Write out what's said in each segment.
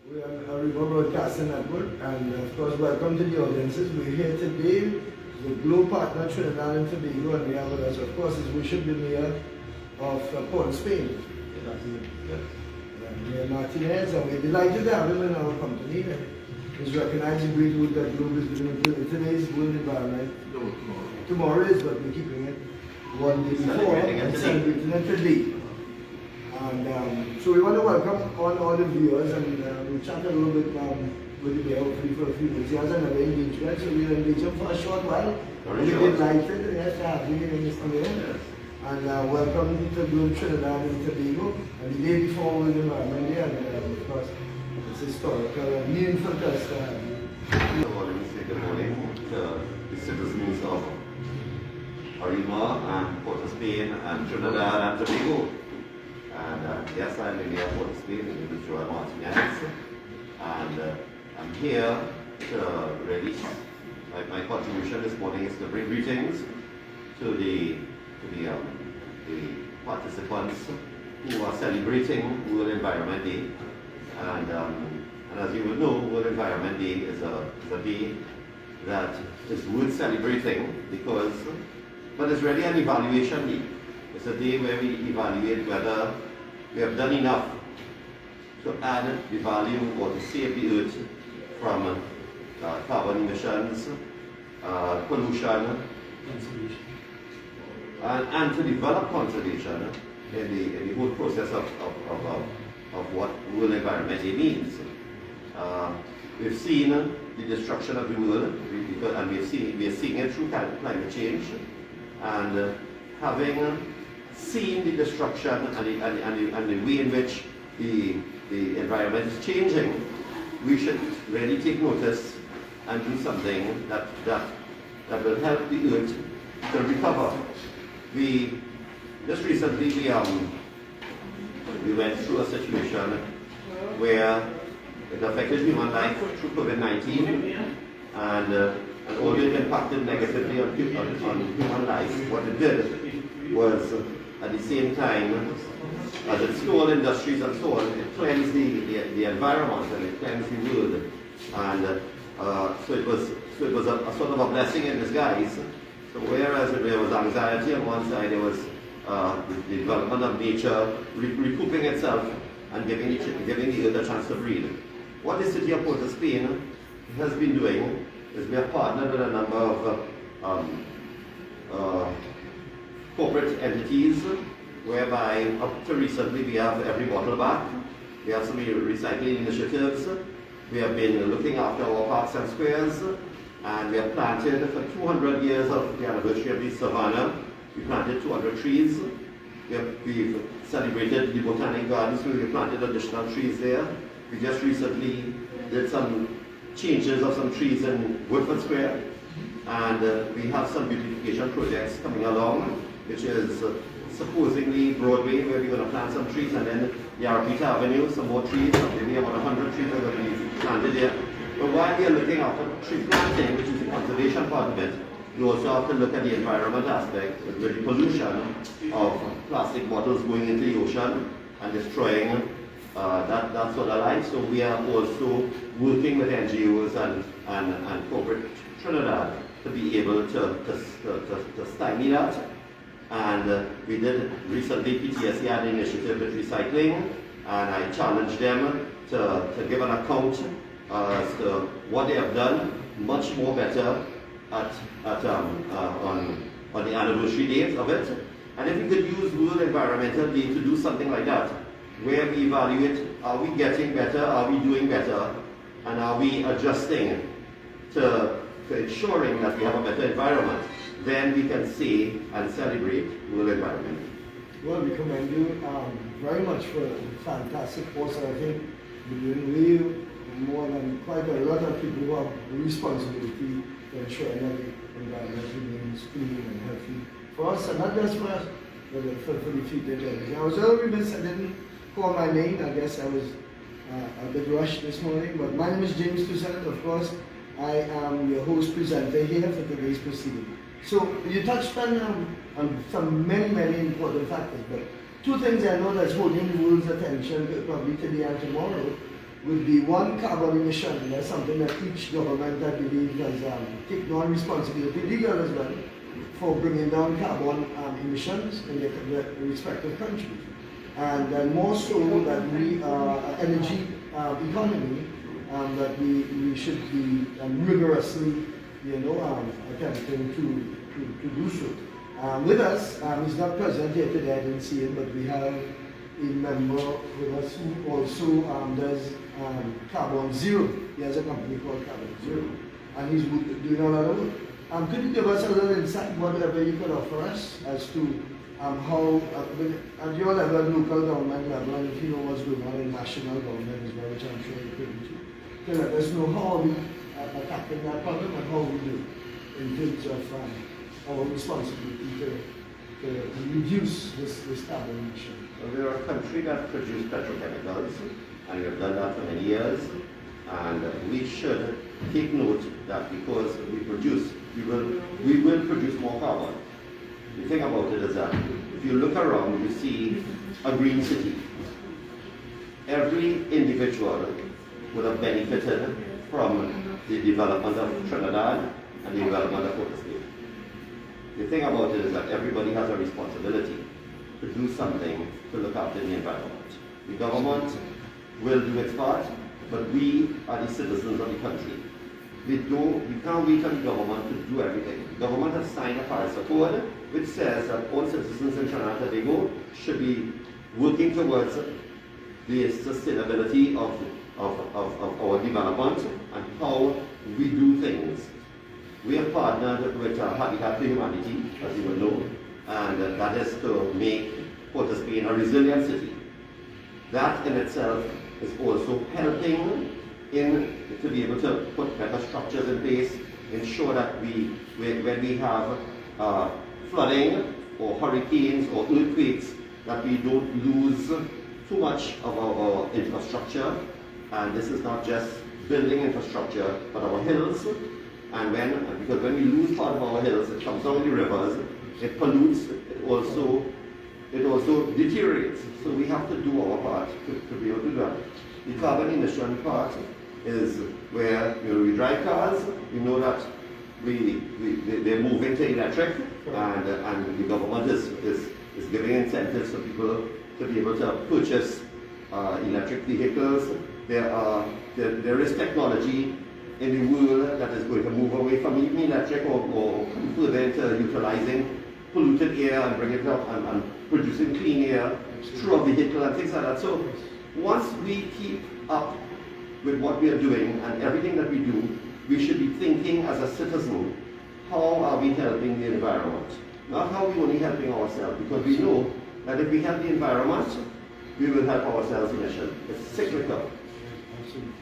We are Arima Broadcasting Network, and of course, welcome to the audiences. We're here today with Globe Partner Trinidad and Tobago, and we have with us, of course, is WED Mayor of Port of Spain. Mayor Martinez, and we're delighted to have him in our company. He's recognized the great work that Globe is doing. Today's World Environment. Tomorrow is, but we're keeping it one day before and celebrating it today. And so we want to welcome all the viewers, and we'll chat a little bit with the mayor hopefully for a few minutes. He has another engagement, so we'll engage him for a short while. We're delighted to have you here, Mr. Mayor. And welcome to Globe Trinidad and Tobago. And the day before World Environment Day, and of course, it's historical, meaningful to us to have you. Good morning to the citizens of Arima and Port of Spain and Trinidad and Tobago. And yes, I'm in the Port of Spain, in the Martinez, and I'm here to release my contribution this morning is to bring greetings to the participants who are celebrating World Environment Day. And as you will know, World Environment Day is a day that is worth celebrating because, but it's really an evaluation day. It's a day where we evaluate whether we have done enough to add the value or to save the earth from carbon emissions, pollution, and to develop conservation in the whole process of what World Environment Day means. We've seen the destruction of the world, and we are seeing it through climate change, and having seen the destruction and the way in which the environment is changing, we should really take notice and do something that will help the earth to recover. Just recently we went through a situation where it affected human life through COVID-19, and although it impacted negatively on human life, what it did was, at the same time, as it stole industries and so on, it cleansed the environment and it cleansed the world. And so it was a sort of a blessing in disguise. So whereas there was anxiety on one side, there was the development of nature recouping itself and giving the earth a chance to breathe. What the city of Port of Spain has been doing is we have partnered with a number of corporate entities, whereby up to recently we have every bottle back. We have some recycling initiatives. We have been looking after our parks and squares, and we have planted for 200 years of the anniversary of the Savannah. We planted 200 trees. We've celebrated the Botanic Gardens, where we planted additional trees there. We just recently did some changes of some trees in Woodford Square, and we have some beautification projects coming along, which is supposedly Broadway, where we're going to plant some trees, and then Yarapita Avenue, some more trees, maybe about 100 trees are going to be planted there. But while we are looking after tree planting, which is the conservation part of it, we also have to look at the environment aspect with the pollution of plastic bottles going into the ocean and destroying that sort of life. So we are also working with NGOs and corporate Trinidad to be able to stymie that. And we did recently, PTSD had an initiative with recycling, and I challenged them to give an account as to what they have done much more better on the anniversary date of it. And if we could use World Environmental Day to do something like that, where we evaluate, are we getting better, are we doing better, and are we adjusting to ensuring that we have a better environment, then we can say and celebrate World Environment. Well, we commend you very much for a fantastic post. I think you're doing way more than quite a lot of people who have the responsibility to ensure that the environment remains clean and healthy for us, and not just for us, but for the future. I was a little bit, I didn't call my name. I guess I was a bit rushed this morning, but my name is James Toussaint. Of course, I am your host presenter here for today's proceeding. So you touched on some many important factors, but two things I know that's holding the world's attention probably today and tomorrow would be one carbon emission, and that's something that each government, I believe, has taken on responsibility, legal as well, for bringing down carbon emissions in their respective countries. And then more so that we are an energy economy, that we should be rigorously, attempting to do so. With us, he's not present here today, I didn't see him, but we have a member with us who also does Carbon Zero. He has a company called Carbon Zero, and he's doing a lot of work. Could you give us a little insight, whatever you could offer us, as to how, at your level, local government level, and if you know what's going on in national government as well, which I'm sure you could do, to let us know how we attacking that problem and how we do in terms of our responsibility to reduce this carbon emission. Well, we are a country that produces petrochemicals, and we have done that for many years. And we should take note that because we produce, we will produce more carbon. The thing about it is that if you look around, you see a green city. Every individual would have benefited from the development of Trinidad and the development of Port State. The thing about it is that everybody has a responsibility to do something to look after the environment. The government will do its part, but we are the citizens of the country. We can't wait on the government to do everything. The government has signed a Paris Accord which says that all citizens in Trinidad and Tobago should be working towards the sustainability of our development and how we do things. We have partnered with Habitat for Humanity, as you will know, and that is to make Port Spain a resilient city. That in itself is also helping to be able to put better structures in place, ensure that when we have flooding or hurricanes or earthquakes, that we don't lose too much of our infrastructure. And this is not just building infrastructure, but our hills. And because when we lose part of our hills, it comes down the rivers, it pollutes, it also deteriorates. So we have to do our part to be able to do that. The carbon emission part is where we drive cars, we know that they're moving to electric, and the government is giving incentives for people to be able to purchase electric vehicles. There is technology in the world that is going to move away from even electric or further into utilizing polluted air and bring it up and producing clean air through a vehicle and things like that. So once we keep up with what we are doing and everything that we do, we should be thinking as a citizen, how are we helping the environment? Not how we're only helping ourselves, because we know that if we help the environment, we will help ourselves initially. It's cyclical. Absolutely.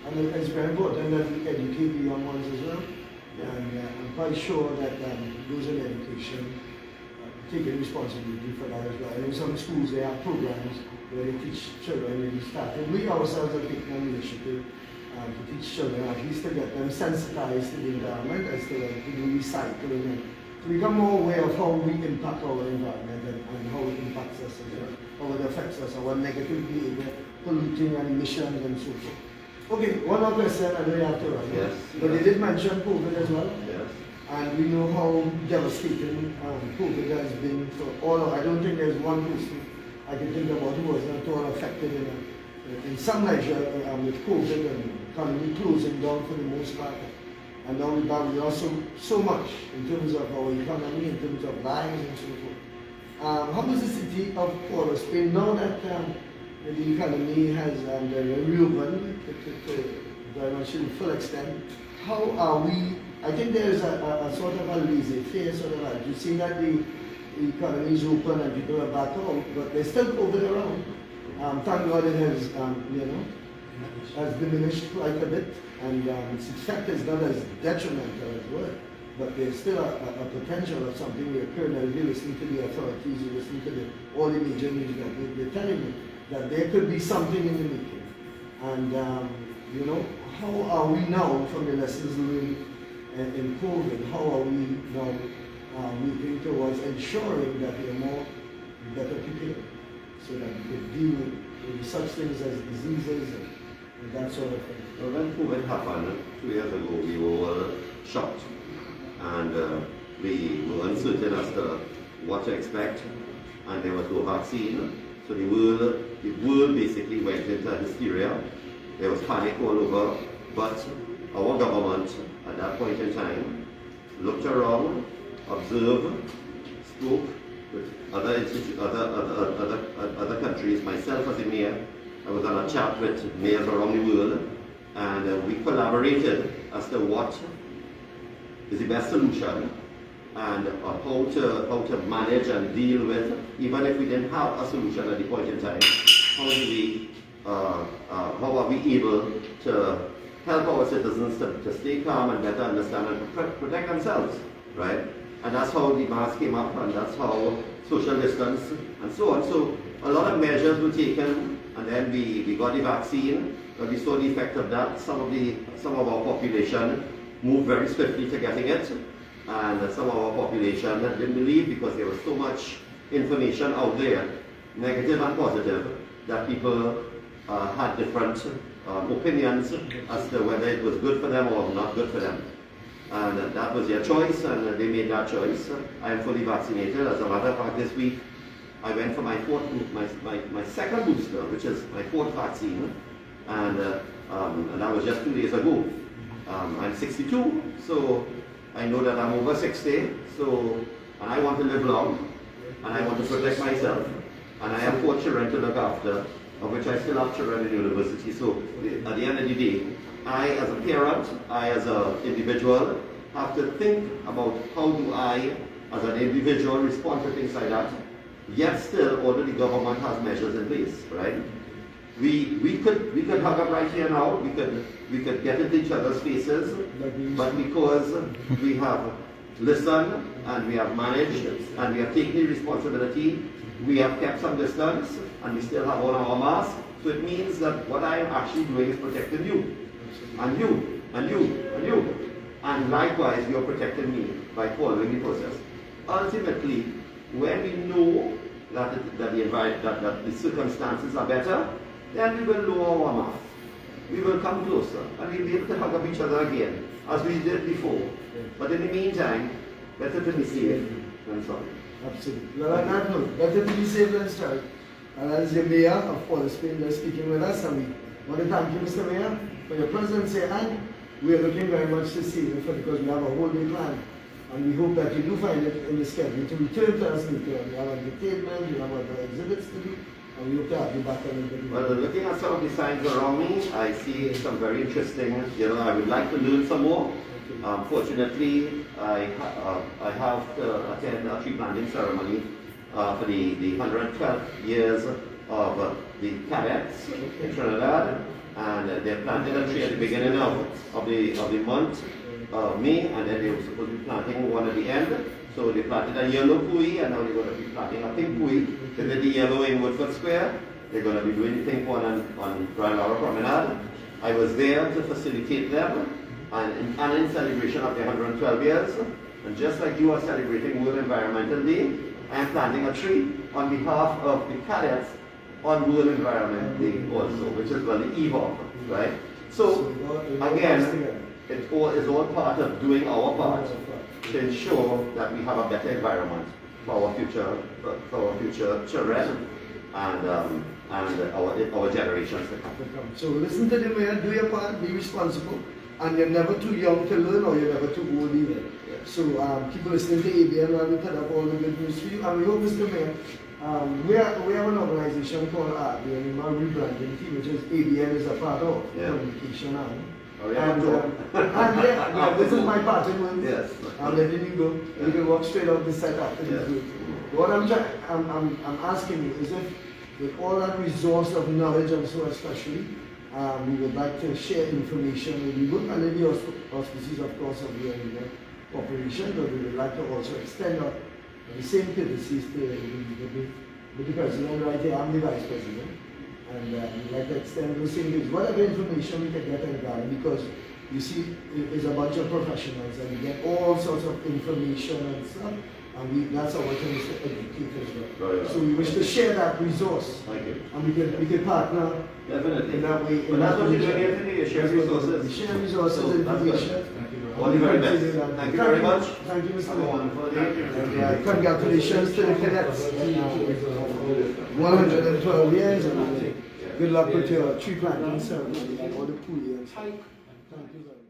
And it's very important that we educate the young ones as well. And I'm quite sure that those in education taking responsibility for that as well. In some schools they have programs where they teach children when we started. We ourselves are taking an initiative to teach children, at least to get them sensitized to the environment, as to do recycling, and to become more aware of how we impact our environment and how it impacts us as well, how it affects us, our negative behavior, polluting and emissions and so forth. Okay, one more question, I know you have to run. Yes. But you did mention COVID as well. Yes. And we know how devastating COVID has been for all of, I don't think there's one person I can think about who was not at all affected in some measure with COVID and economy closing down for the most part. And now we lost so much in terms of our economy, in terms of lives and so forth. How is the city of Port Spain now that the economy has reopened to very much to the full extent? How are we? I think there is a sort of a laissez-faire sort of attitude. You see that the economy is open and people are back out, but there's still COVID around. Thank God it has, has diminished quite a bit, and its effect is not as detrimental as well. But there's still a potential of something to occur. Now, if you listen to the authorities, you listen to all the major news networks, they're telling you that there could be something in the making. And how are we now, from the lessons learned in COVID, how are we now moving towards ensuring that we are better prepared, so that we can deal with such things as diseases and that sort of thing. Well, when COVID happened 2 years ago, we were all shocked, and we were uncertain as to what to expect, and there was no vaccine. So the world basically went into hysteria. There was panic all over, but our government at that point in time looked around, observed, spoke with other countries. Myself as a mayor, I was on a chat with mayors around the world, and we collaborated as to what is the best solution and how to manage and deal with, even if we didn't have a solution at the point in time, how are we able to help our citizens to stay calm and better understand and protect themselves, right? And that's how the mask came up, and that's how social distance and so on. So a lot of measures were taken, and then we got the vaccine, and we saw the effect of that. Some of our population moved very swiftly to getting it, and some of our population didn't believe because there was so much information out there, negative and positive, that people had different opinions as to whether it was good for them or not good for them. And that was their choice, and they made that choice. I am fully vaccinated. As a matter of fact, this week I went for my second booster, which is my fourth vaccine, and that was just 2 days ago. I'm 62, so I know that I'm over 60, and I want to live long, and I want to protect myself, and I have 4 children to look after, of which I still have children in university. So at the end of the day, I as a parent, I as an individual, have to think about how do I, as an individual, respond to things like that. Yet still, although the government has measures in place, right? We could hug up right here now. We could get into each other's faces, but because we have listened and we have managed and we have taken the responsibility, we have kept some distance and we still have on our masks. So it means that what I am actually doing is protecting you, and you, and you, and you. And likewise, you are protecting me by following the process. Ultimately, when we know that the circumstances are better, then we will lower our mask. We will come closer and we'll be able to hug up each other again, as we did before. But in the meantime, better to be safe than sorry. Absolutely. Well, on that note, better to be safe than sorry. And as the Mayor of Port Spain is speaking with us, and we want to thank you, Mr. Mayor, for your presence here, and we are looking very much to see you because we have a whole day plan. And we hope that you do find it in the schedule to return to us later. We have entertainment, we have other exhibits to do, and we hope to have you back on the Well, looking at some of the signs around me, I see some very interesting, I would like to learn some more. Fortunately, I have to attend a tree planting ceremony for the 112 years of the cadets in Trinidad, and they're planting a tree at the beginning of the month of May, and then they were supposed to be planting one at the end. So they planted a yellow pui, and now they're going to be planting a pink pui. They did the yellow in Woodford Square. They're going to be doing the pink one on Grand Laura Promenade. I was there to facilitate them, and in celebration of the 112 years. And just like you are celebrating World Environmental Day, I am planting a tree on behalf of the cadets on World Environment Day also, which is the eve of, right? So again, it is all part of doing our part to ensure that we have a better environment for our future children and our generations to come. So listen to the Mayor, do your part, be responsible, and you're never too young to learn, or you're never too old either. So keep listening to ABN while we tell up all the good news for you. And we hope, Mr. Mayor, we have an organization called the Arima Rebranding Team, which is ABN is a part of communication arm. Oh, yeah, and this is my part. Yes. I'm letting you go. You can walk straight out this side after this. What I'm asking you is if, with all that resource of knowledge and so especially, we would like to share information with you, not only the auspices, of course, of the corporation, but we would like to also extend the same courtesies to the president right here. I'm the vice president. And we'd like to extend those things, whatever information we can get in Ghana, because you see, it's a bunch of professionals and we get all sorts of information and stuff. And that's our thing, is to educate as well. Right, yeah. So we wish to share that resource. Thank you. And we can partner Definitely. in that way. But that's what you're doing here today, you share resources. Share resources, So, that's good. information. All the very best. Thank you very much. Thank you, Mr. Have a wonderful day. Congratulations to the cadets. 112 years, and good luck with your tree planting ceremony, all the cool years. Thank you very much.